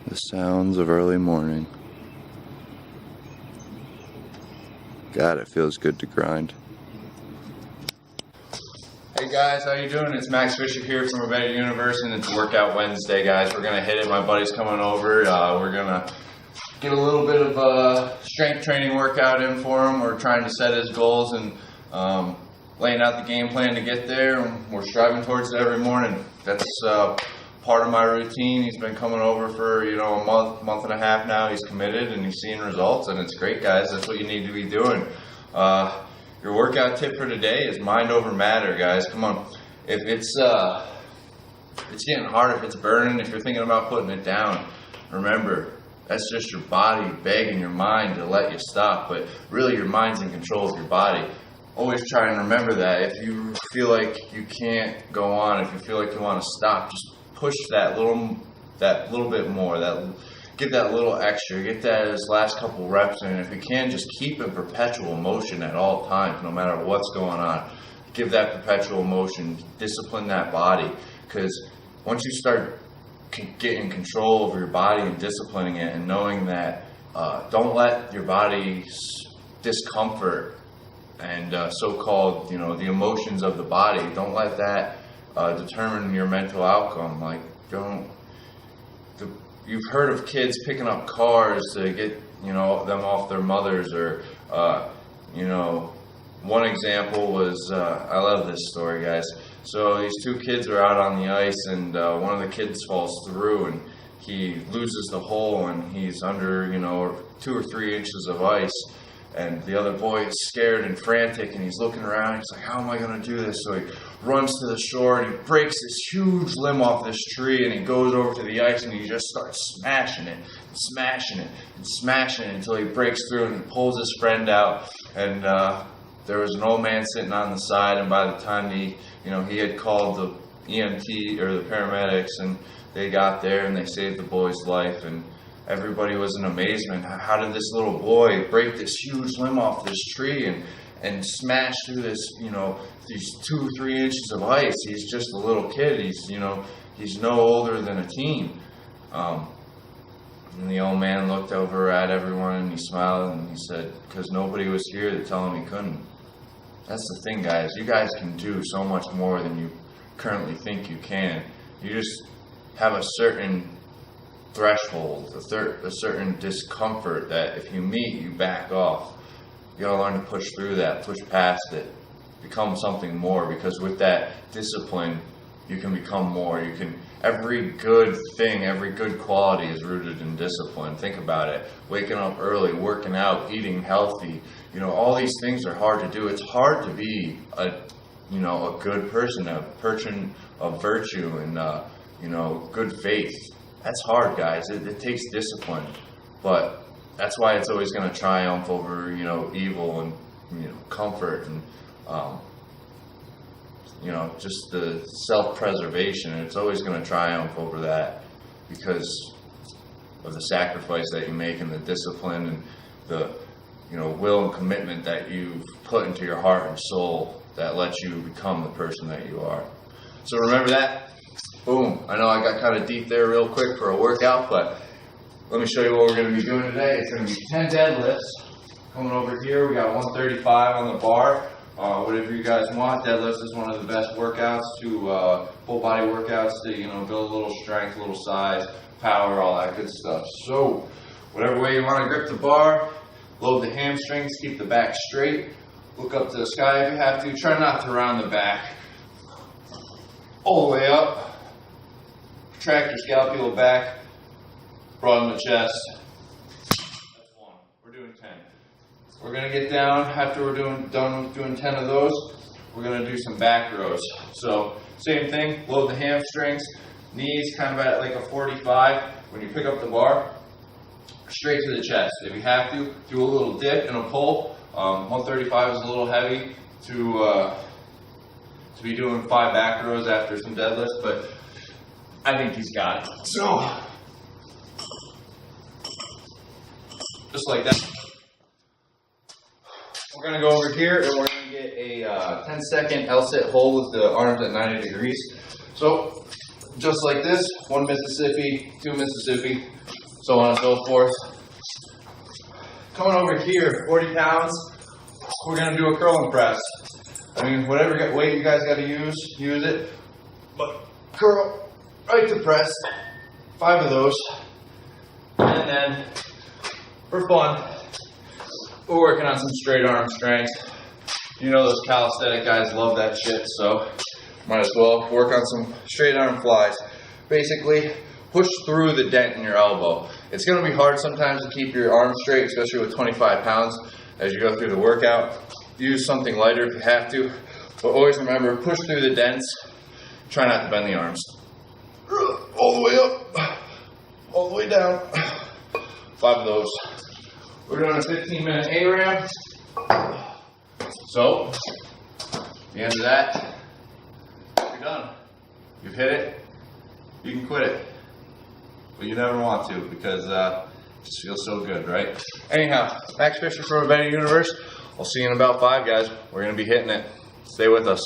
The sounds of early morning. God, it feels good to grind. Hey guys, how you doing? It's Max Fisher here from Urbana Universe, and it's Workout Wednesday, guys. We're gonna hit it. My buddy's coming over. We're gonna get a little bit of a strength training workout in for him. We're trying to set his goals and laying out the game plan to get there. And we're striving towards it every morning. That's part of my routine. He's been coming over for a month and a half now. He's committed and he's seeing results, and it's great, guys. That's what you need to be doing. Your workout tip for today is mind over matter, guys. Come on. If it's getting hard, if it's burning, if you're thinking about putting it down, remember, that's just your body begging your mind to let you stop, but really your mind's in control of your body. Always try and remember that. If you feel like you can't go on, if you feel like you want to stop, just push that little bit more, give that little extra, get those last couple reps in. If you can, just keep in perpetual motion at all times, no matter what's going on. Give that perpetual motion, discipline that body, because once you start getting control over your body and disciplining it and knowing that, don't let your body's discomfort and so-called, the emotions of the body, don't let that determine your mental outcome. You've heard of kids picking up cars to get, them off their mothers, or, one example was, I love this story, guys. So these two kids are out on the ice, and one of the kids falls through, and he loses the hole, and he's under, 2 or 3 inches of ice. And the other boy is scared and frantic, and he's looking around. He's like, how am I going to do this? So he runs to the shore, and he breaks this huge limb off this tree, and he goes over to the ice, and he just starts smashing it, and smashing it, and smashing it until he breaks through, and he pulls his friend out. And there was an old man sitting on the side, and by the time he had called the EMT or the paramedics, and they got there, and they saved the boy's life. And everybody was in amazement. How did this little boy break this huge limb off this tree and smash through this, these 2 or 3 inches of ice? He's just a little kid. He's no older than a teen. And the old man looked over at everyone, and he smiled, and he said, because nobody was here to tell him he couldn't. That's the thing, guys. You guys can do so much more than you currently think you can. You just have a certain threshold, a certain discomfort that if you meet, you back off. You gotta learn to push through that, push past it, become something more, because with that discipline, you can become more. Every good thing, every good quality is rooted in discipline. Think about it. Waking up early, working out, eating healthy, all these things are hard to do. It's hard to be a good person, a person of virtue and, good faith. That's hard, guys. It takes discipline, but that's why it's always going to triumph over, evil and, comfort and, just the self-preservation. It's always going to triumph over that because of the sacrifice that you make and the discipline and the, will and commitment that you've put into your heart and soul that lets you become the person that you are. So remember that. Boom. I know I got kind of deep there real quick for a workout, but let me show you what we're going to be doing today. It's going to be 10 deadlifts. Coming over here, we got 135 on the bar. Whatever you guys want. Deadlifts is one of the best workouts full body workouts to, build a little strength, a little size, power, all that good stuff. So whatever way you want to grip the bar, load the hamstrings, keep the back straight, look up to the sky if you have to. Try not to round the back all the way up. Contract your scapula back, broaden the chest. That's 1. We're doing 10. We're going to get down after we're done doing 10 of those. We're going to do some back rows. So same thing, load the hamstrings, knees kind of at like a 45. When you pick up the bar, straight to the chest. If you have to, do a little dip and a pull. 135 is a little heavy to be doing 5 back rows after some deadlifts, but I think he's got it. So, just like that. We're going to go over here and we're going to get a 10-second L-sit hold with the arms at 90 degrees. So, just like this, 1 Mississippi, 2 Mississippi, so on and so forth. Coming over here, 40 pounds, we're gonna do a curl and press. I mean, whatever weight you guys gotta use it. But curl, right to press, 5 of those. And then, for fun, we're working on some straight arm strength. You know those calisthenic guys love that shit, so might as well work on some straight arm flies. Basically, push through the dent in your elbow. It's gonna be hard sometimes to keep your arms straight, especially with 25 pounds as you go through the workout. Use something lighter if you have to, but always remember, push through the dents. Try not to bend the arms. All the way up, all the way down. 5 of those. We're doing a 15-minute ARAM. So, at the end of that, you're done. You've hit it. You can quit it. But you never want to, because it just feels so good, right? Anyhow, Max Fisher from Better Universe. I'll see you in about 5, guys. We're going to be hitting it. Stay with us.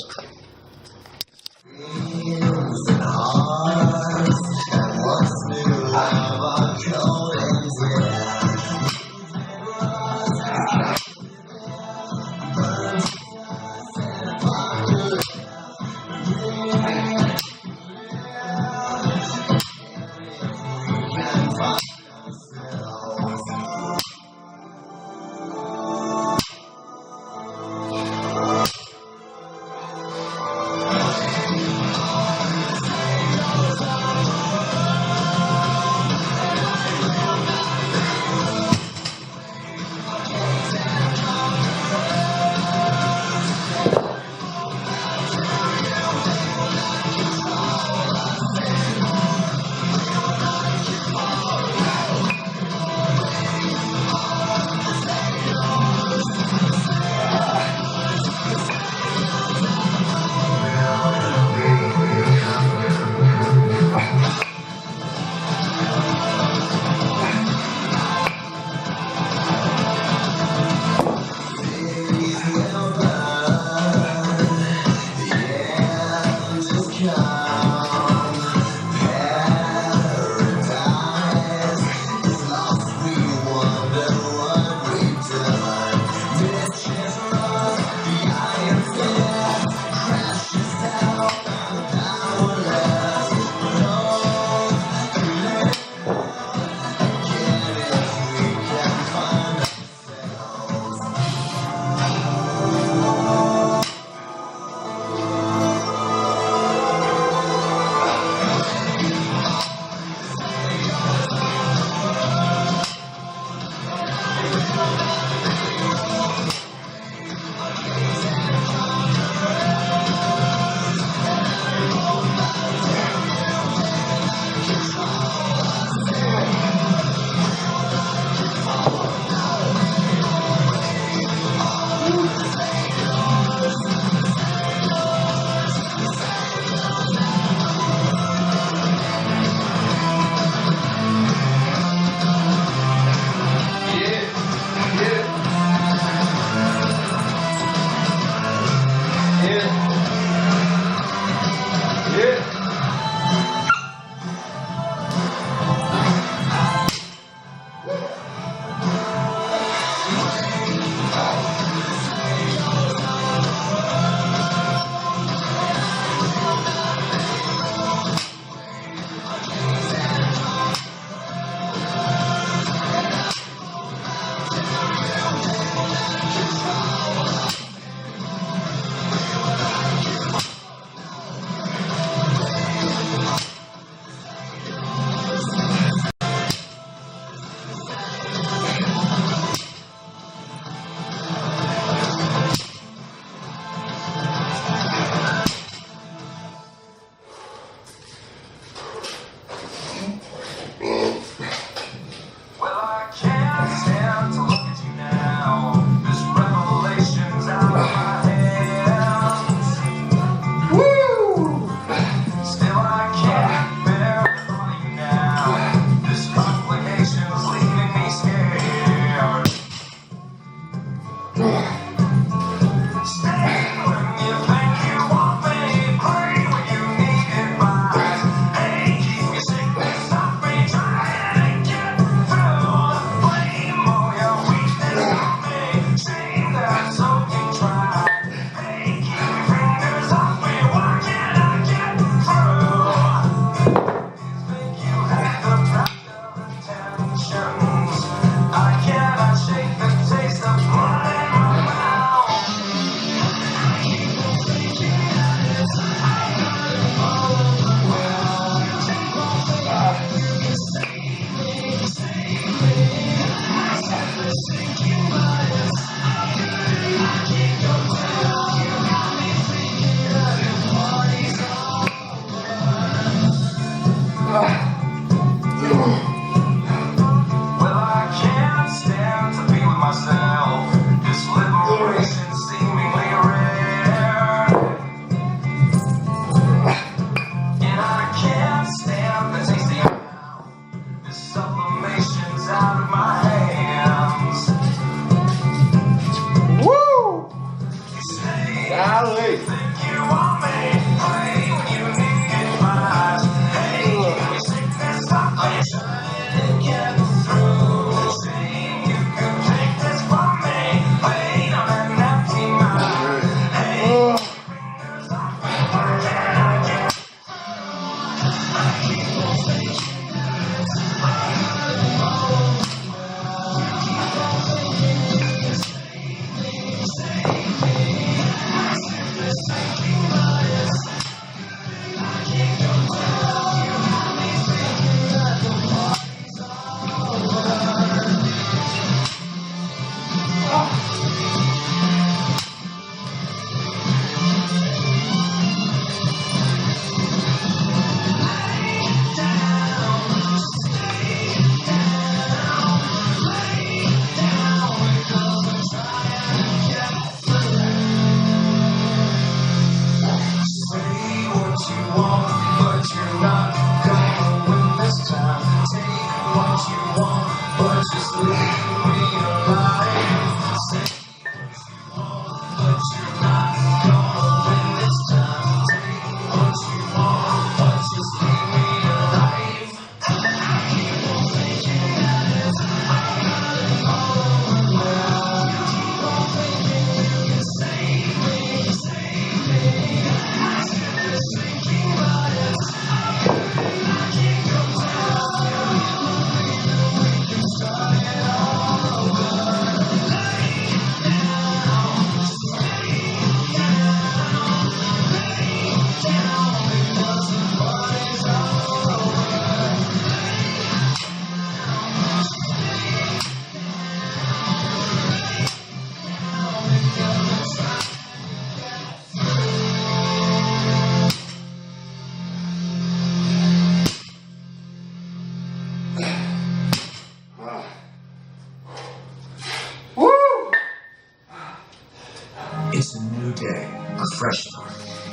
fresh start.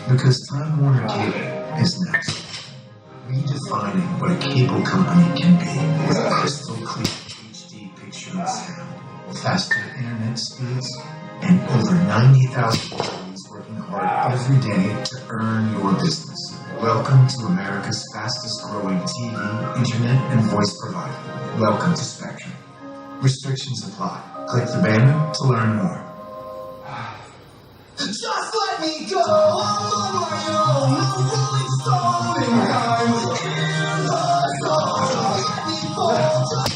Because Time Warner Cable is next. Redefining what a cable company can be with crystal clear HD picture and sound, faster internet speeds, and over 90,000 employees working hard every day to earn your business. Welcome to America's fastest growing TV, internet, and voice provider. Welcome to Spectrum. Restrictions apply. Click the banner to learn more. Just let me go, I'm on my own, no rolling stone in time, in the zone. Let me fall, just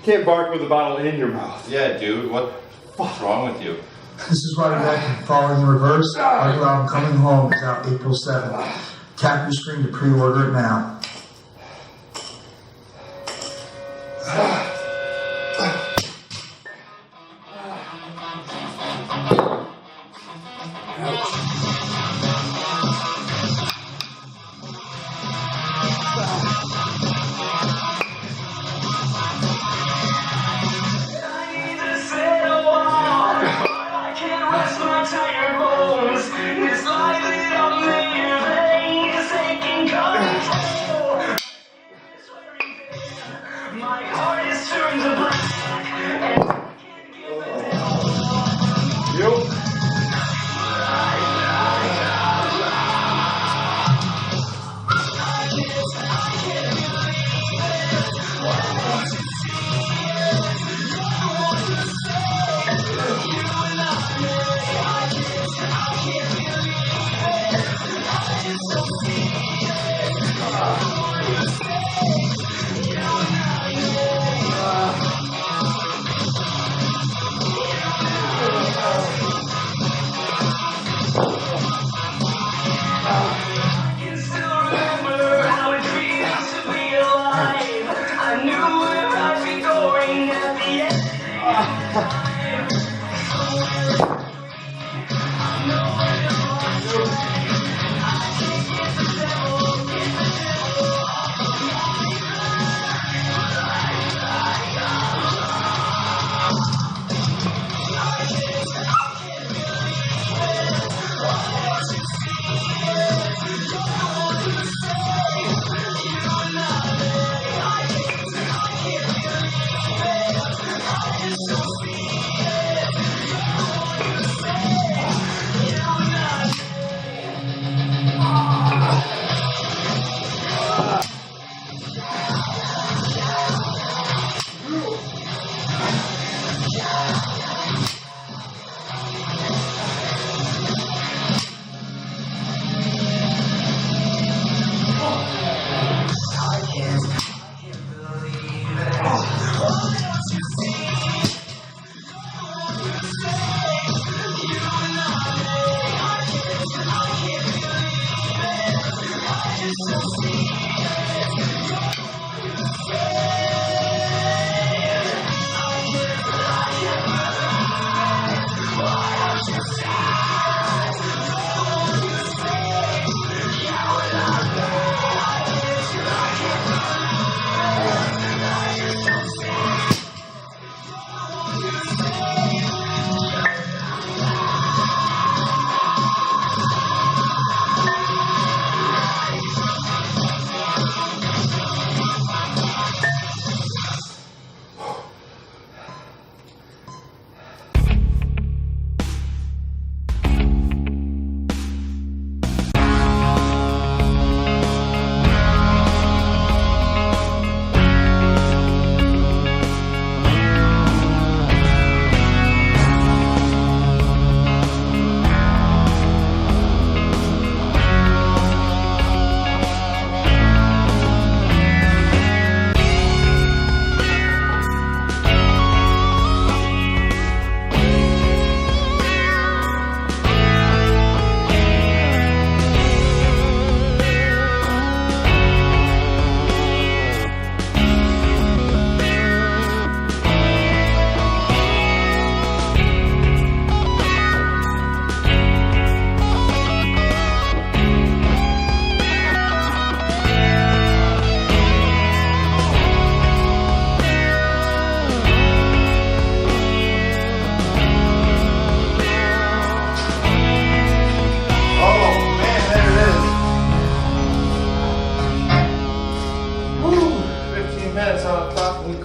Can't bark with a bottle in your mouth. Yeah, dude, what's wrong with you? This is Roddy Beck, Falling in Reverse. Our new album Coming Home is out April 7th. Tap your screen to pre-order it now. Tired bones, it's like the only veins taking control.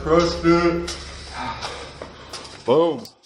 CrossFit. Boom.